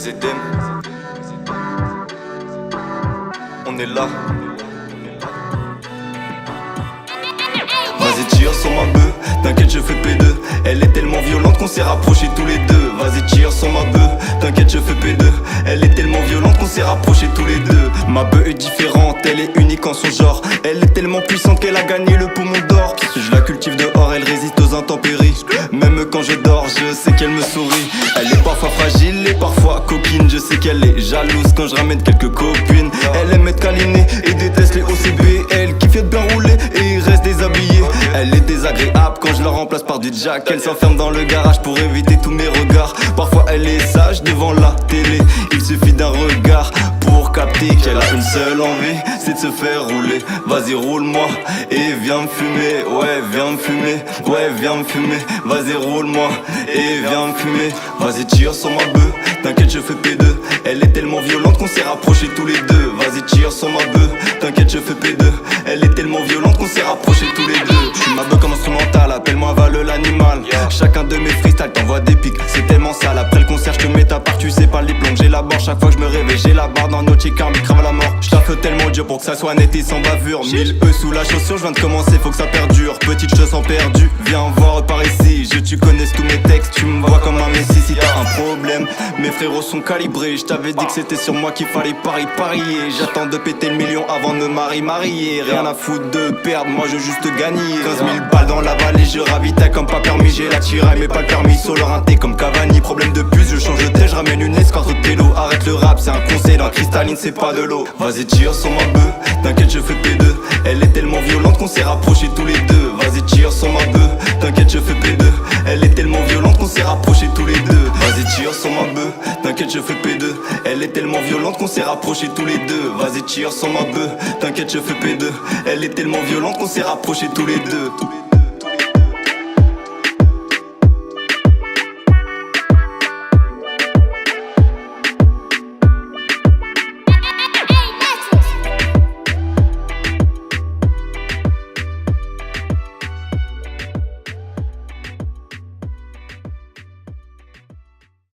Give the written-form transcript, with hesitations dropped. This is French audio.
Zedem, on est là. Vas-y tire sur ma bœuf, t'inquiète je fais P2. Elle est tellement violente qu'on s'est rapprochés tous les deux. Vas-y tire sur ma bœuf, t'inquiète je fais P2. Elle est tellement violente qu'on s'est rapprochés tous les deux. Ma bœuf est différente, elle est unique en son genre. Elle est tellement puissante qu'elle a gagné le poumon d'or. Je la cultive dehors, elle résiste aux intempéries. Même quand je dors, je sais qu'elle me sourit. Elle est parfois fragile et parfois coquine. Je sais qu'elle est jalouse quand je ramène quelques copines. Elle aime être câlinée et déteste les OCB. Elle kiffe être bien roulée et reste déshabillée. Elle est désagréable quand je la remplace par du jack. Elle s'enferme dans le garage pour éviter tous mes regards. Parfois elle est sage devant la télé. Il suffit d'un regard pour capter qu'elle a une seule envie, c'est de se faire rouler. Vas-y roule-moi et viens me fumer. Ouais viens me fumer, ouais viens me fumer. Vas-y roule-moi et viens me fumer. Vas-y tire sur ma bœuf, t'inquiète je fais P2. Elle est tellement violente qu'on s'est rapprochés tous les deux. Vas-y tire sur ma bœuf, t'inquiète je fais P2. Elle est tellement violente qu'on s'est rapprochés tous les deux. J'suis ma bœuf comme instrumental, appelle-moi Val l'animal. Chacun de mes freestyles t'envoie des pics, c'est tellement sale. Après le concert j'te mets ta part, tu sais pas les plombs. J'ai la barre chaque fois que je me réveille, j'ai la barre dans nos checkers, mais crame à la mort. J'taffe tellement dur pour que ça soit net et sans bavure. 1000 E sous la chaussure, je viens de commencer, faut que ça perdure. Petite chose en perdu, viens voir par ici. Tu connais tous mes textes, tu me vois comme un messie. Si t'as un problème, mes frérots sont calibrés. Je t'avais dit que c'était sur moi qu'il fallait parier. J'attends de péter le million avant de me marier. Rien à foutre de perdre, moi je veux juste gagner. 15 000 balles dans la vallée, je ravitaille comme pas permis. J'ai la tiraille mais pas le permis, solo rinté comme Cavani. Problème de puce, je change de tête, je ramène une escorte au télo. Arrête le rap, c'est un conseil, dans la cristalline c'est pas de l'eau. Vas-y tire sur ma bœuf, t'inquiète je fais P2. Elle est tellement violente qu'on s'est rapprochés tous les deux. Vas-y tire sur ma bœuf, t'inquiète je fais P2. Elle est tellement violente qu'on s'est rapprochés tous les deux. Vas-y tire sur ma bœuf, t'inquiète je fais P2. Elle est tellement violente qu'on s'est rapprochés tous les deux. Vas-y tire sur ma bœuf, t'inquiète je fais P2. Elle est tellement violente qu'on s'est rapprochés tous les deux.